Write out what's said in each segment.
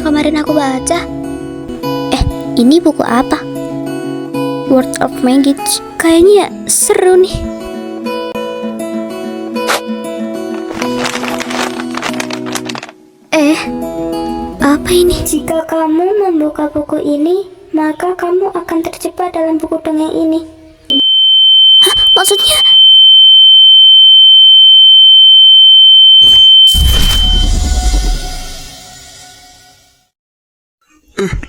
kemarin aku baca. Ini buku apa? World of Magic. Kayaknya seru nih. Apa ini? Jika kamu membuka buku ini, maka kamu akan terjebak dalam buku dongeng ini. Hah? Maksudnya?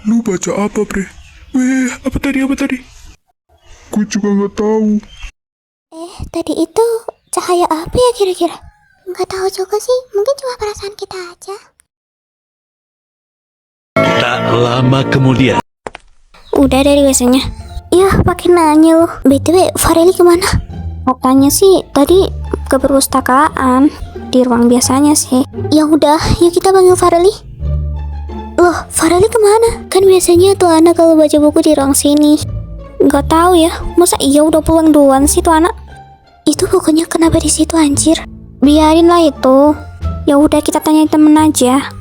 Lu baca apa, Bre? Apa tadi? Gue juga nggak tahu. Tadi itu cahaya apa ya kira-kira? Nggak tahu juga sih, mungkin cuma perasaan kita aja. Tak lama kemudian. Udah dari biasanya. Ya, pakai nanya loh. BTW, Fareli kemana? Katanya sih tadi ke perpustakaan, di ruang biasanya sih. Ya udah, yuk kita panggil Fareli. Loh, Fareli kemana? Kan biasanya tuh anak kalau baca buku di ruang sini. Nggak tahu ya, masa iya udah pulang duluan sih tuh anak? Itu bukunya kenapa di situ anjir? Biarin lah itu. Ya udah kita tanya temen aja.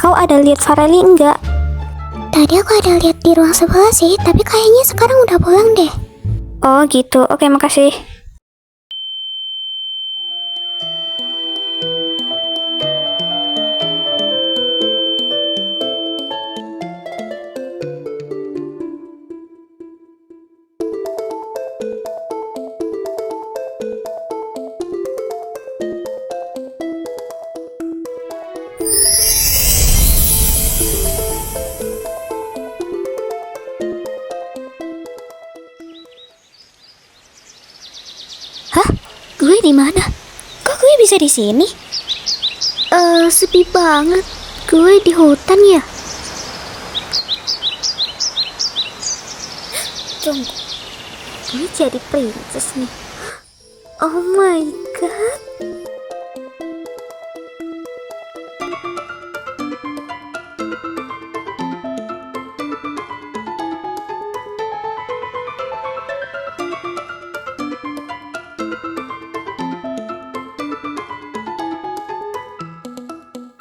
Kau ada lihat Fareli enggak? Tadi aku ada lihat di ruang sebelah sih, tapi kayaknya sekarang udah pulang deh. Oh gitu, oke makasih. Hah? Gue di mana? Kok gue bisa di sini? Sepi banget. Gue di hutan ya. Tunggu. Gue jadi princess nih. Oh my god.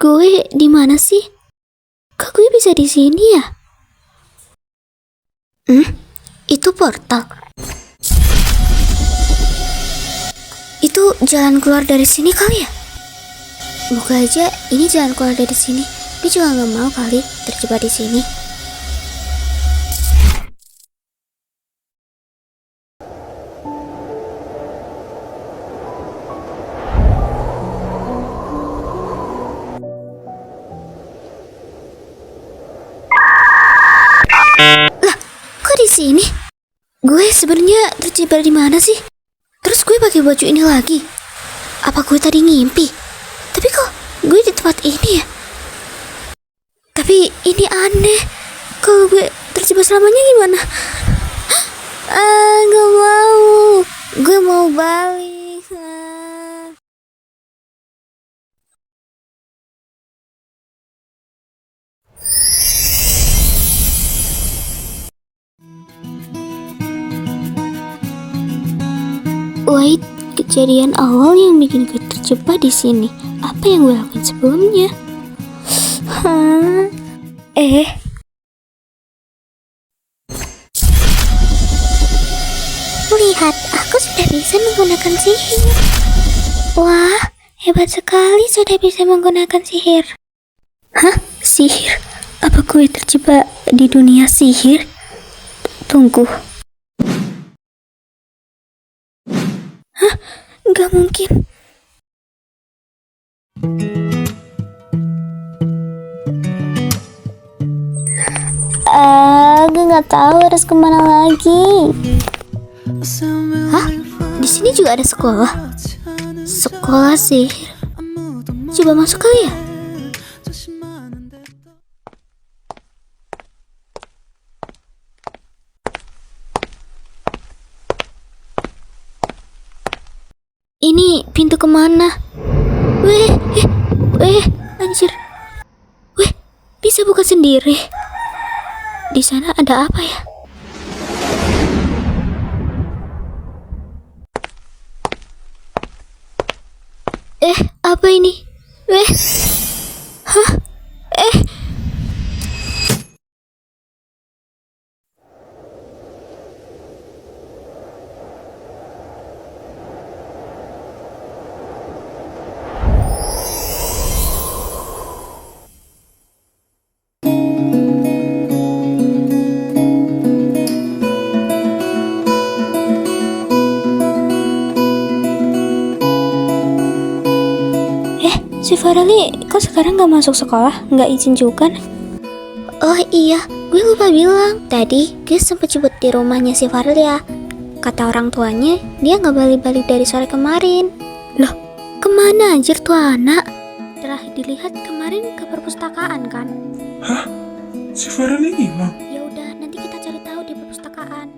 Gue di mana sih? Kok gue bisa di sini ya? Itu portal. Itu jalan keluar dari sini kali ya? Buka aja, ini jalan keluar dari sini. Dia juga nggak mau kali terjebak di sini. Lah, kok di sini? Gue sebenarnya terjebak di mana sih? Terus gue pakai baju ini lagi. Apa gue tadi ngimpi? Tapi kok gue di tempat ini ya? Tapi ini aneh. Kalau gue terjebak selamanya gimana? Gak mau. Gue mau balik. Wait, kejadian awal yang bikin gue terjebak di sini. Apa yang gue lakuin sebelumnya? Lihat, aku sudah bisa menggunakan sihir. Wah, hebat sekali sudah bisa menggunakan sihir. Hah? Sihir? Apa gue terjebak di dunia sihir? Tunggu. Hah? Gak mungkin. Gue gak tahu harus kemana lagi. Hah? Di sini juga ada sekolah. Sekolah sihir. Coba masuk kali ya. Ini pintu kemana? Anjir. Bisa buka sendiri. Di sana ada apa ya? Apa ini? Hah? si Fareli kok sekarang gak masuk sekolah? Gak izin juga? Oh iya, gue lupa bilang. Tadi gue sempet jemput di rumahnya si Fareli ya. Kata orang tuanya, dia gak balik-balik dari sore kemarin. Loh, kemana anjir tuh anak? Terakhir dilihat kemarin ke perpustakaan kan? Hah? Si Fareli hilang? Ya udah, nanti kita cari tahu di perpustakaan.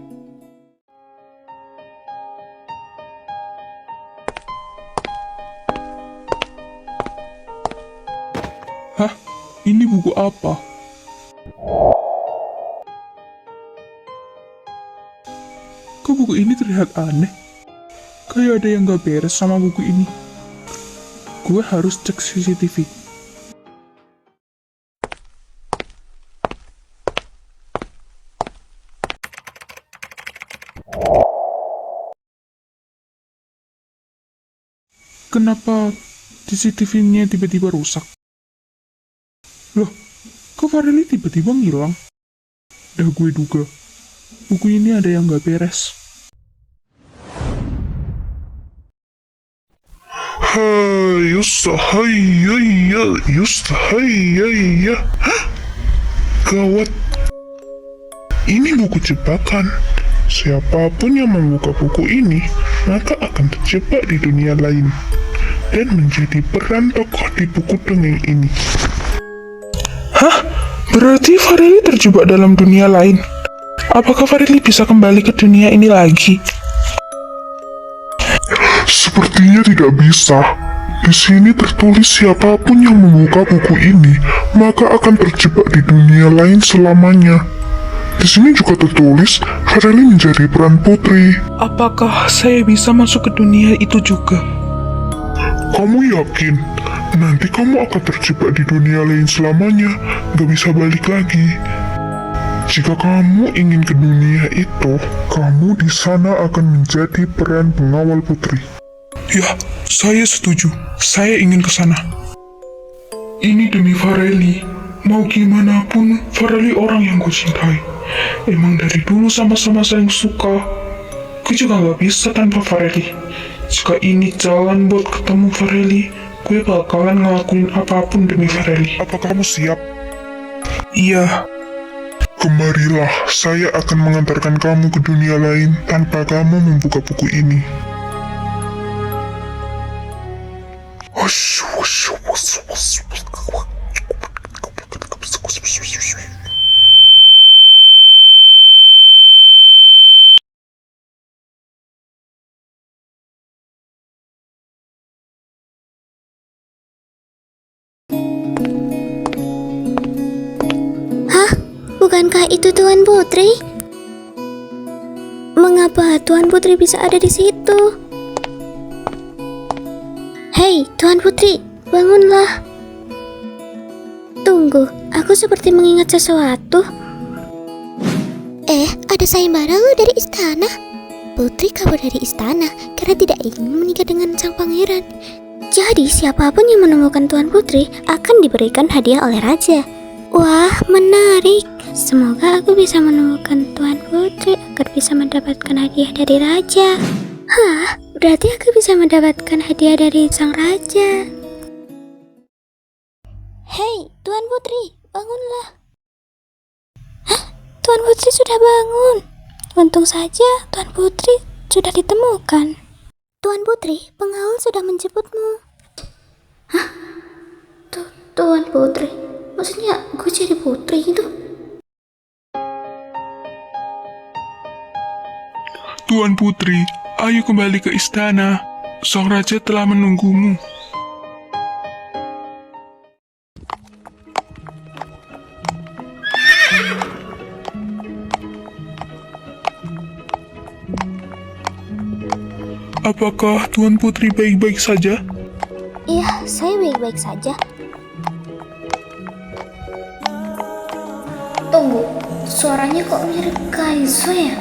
Hah? Ini buku apa? Kok buku ini terlihat aneh? Kayak ada yang gak beres sama buku ini. Gue harus cek CCTV. Kenapa CCTV-nya tiba-tiba rusak? Loh, kok Fareli tiba-tiba ngilang? Dah gue duga, buku ini ada yang gak beres. Hah? Gawat. Ini buku jebakan. Siapapun yang membuka buku ini, maka akan terjebak di dunia lain dan menjadi peran tokoh di buku dongeng ini. Hah? Berarti Fareli terjebak dalam dunia lain? Apakah Fareli bisa kembali ke dunia ini lagi? Sepertinya tidak bisa. Di sini tertulis siapapun yang membuka buku ini, maka akan terjebak di dunia lain selamanya. Di sini juga tertulis Fareli menjadi peran putri. Apakah saya bisa masuk ke dunia itu juga? Kamu yakin? Nanti kamu akan terjebak di dunia lain selamanya, gak bisa balik lagi. Jika kamu ingin ke dunia itu, kamu di sana akan menjadi peran pengawal putri. Ya, saya setuju. Saya ingin ke sana. Ini demi Fareli. Mau gimana pun, Fareli orang yang gue cintai. Emang dari dulu sama-sama saling suka. Gue juga gak bisa tanpa Fareli. Jika ini jalan buat ketemu Fareli, gue bakalan ngelakuin apapun demi Fareli. Apa kamu siap? Iya. Kemarilah, saya akan mengantarkan kamu ke dunia lain tanpa kamu membuka buku ini. Bukankah itu Tuan Putri? Mengapa Tuan Putri bisa ada di situ? Hei, Tuan Putri, bangunlah. Tunggu, aku seperti mengingat sesuatu. Ada sayembara lo dari istana. Putri kabur dari istana karena tidak ingin menikah dengan sang pangeran. Jadi siapapun yang menemukan Tuan Putri akan diberikan hadiah oleh raja. Wah, menarik. Semoga aku bisa menemukan Tuan Putri agar bisa mendapatkan hadiah dari raja. Hah, berarti aku bisa mendapatkan hadiah dari sang raja. Hei, Tuan Putri, bangunlah. Hah, Tuan Putri sudah bangun. Untung saja Tuan Putri sudah ditemukan. Tuan Putri, pengawal sudah menjemputmu. Hah? Tuan Putri? Maksudnya gue jadi putri itu? Tuan Putri, ayo kembali ke istana. Sang raja telah menunggumu. Apakah Tuan Putri baik-baik saja? Iya, saya baik-baik saja. Tunggu, suaranya kok mirip Kaizo ya?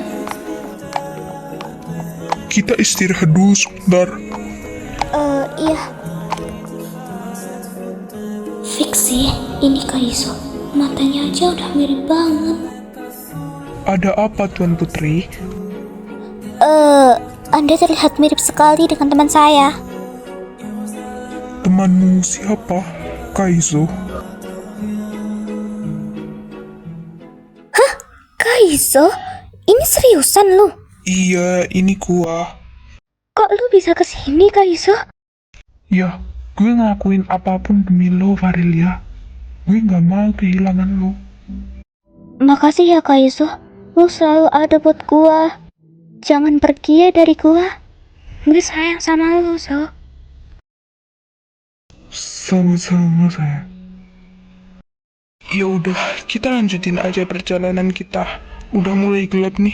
Kita istirahat dulu sebentar. Iya. Fix sih, ini Kaizo. Matanya aja udah mirip banget. Ada apa, Tuan Putri? Anda terlihat mirip sekali dengan teman saya. Temanmu siapa? Kaizo? Kaizo? Ini seriusan lu? Iya, ini gua. Kok lu bisa kesini, Kaizo? Ya, gue ngelakuin apapun demi lo, Varelia. Gue gak mau kehilangan lo. Makasih ya, Kaizo. Lu selalu ada buat gua. Jangan pergi ya dari gua. Gue sayang sama lu, So. Sama-sama, sayang. Ya udah, kita lanjutin aja perjalanan kita. Udah mulai gelap nih.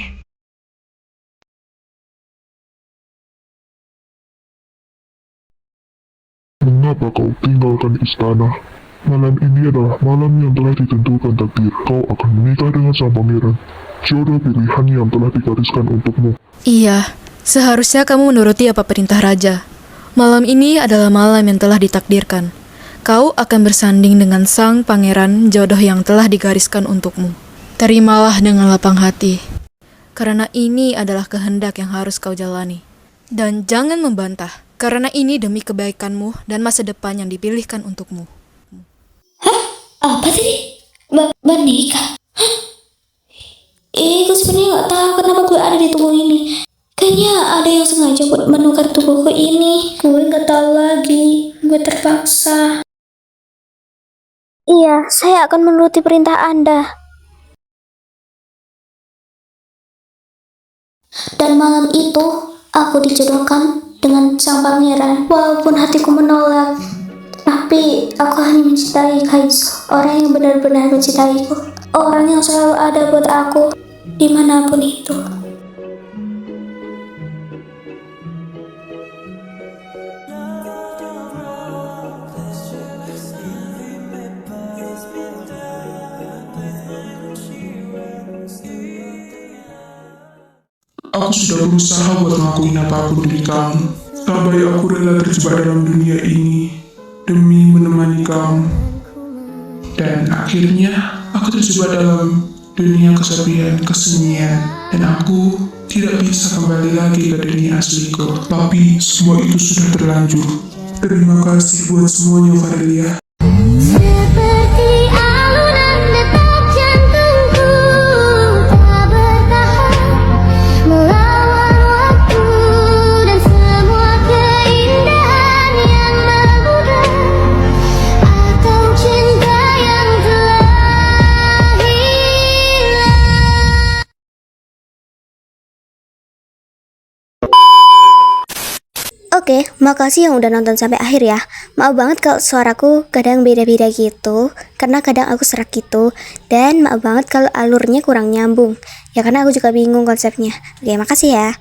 Mengapa kau tinggalkan istana? Malam ini adalah malam yang telah ditentukan takdir. Kau akan menikah dengan sang pangeran. Jodoh pilihan yang telah digariskan untukmu. Iya, seharusnya kamu menuruti apa perintah raja. Malam ini adalah malam yang telah ditakdirkan. Kau akan bersanding dengan sang pangeran jodoh yang telah digariskan untukmu. Terimalah dengan lapang hati, karena ini adalah kehendak yang harus kau jalani. Dan jangan membantah, karena ini demi kebaikanmu dan masa depan yang dipilihkan untukmu. Apa tadi? Menikah? Gue sebenarnya nggak tahu kenapa gue ada di tubuh ini. Kayaknya ada yang sengaja buat menukar tubuhku ini. Gue nggak tahu lagi. Gue terpaksa. Iya, saya akan menuruti perintah Anda. Dan malam itu, aku dijodohkan dengan sang pangeran. Walaupun hatiku menolak, tapi aku hanya mencintai Kaizo, orang yang benar-benar mencintaiku, orang yang selalu ada buat aku dimanapun itu. Aku sudah berusaha buat ngelakuin apapun demi kamu. Sampai aku rela terjebak dalam dunia ini demi menemani kamu. Dan akhirnya aku terjebak dalam dunia kesepian, kesunyian. Dan aku tidak bisa kembali lagi ke dunia asliku. Tapi semua itu sudah terlanjur. Terima kasih buat semuanya, Varelia. Seperti alunan detak jantungku tak bertahan melawan waktu dan semua keindahan yang memudar atau cinta yang telah hilang. Oke, makasih yang udah nonton sampai akhir ya. Maaf banget kalau suaraku kadang beda-beda gitu, karena kadang aku serak gitu. Dan maaf banget kalau alurnya kurang nyambung, ya karena aku juga bingung konsepnya. Oke, makasih ya.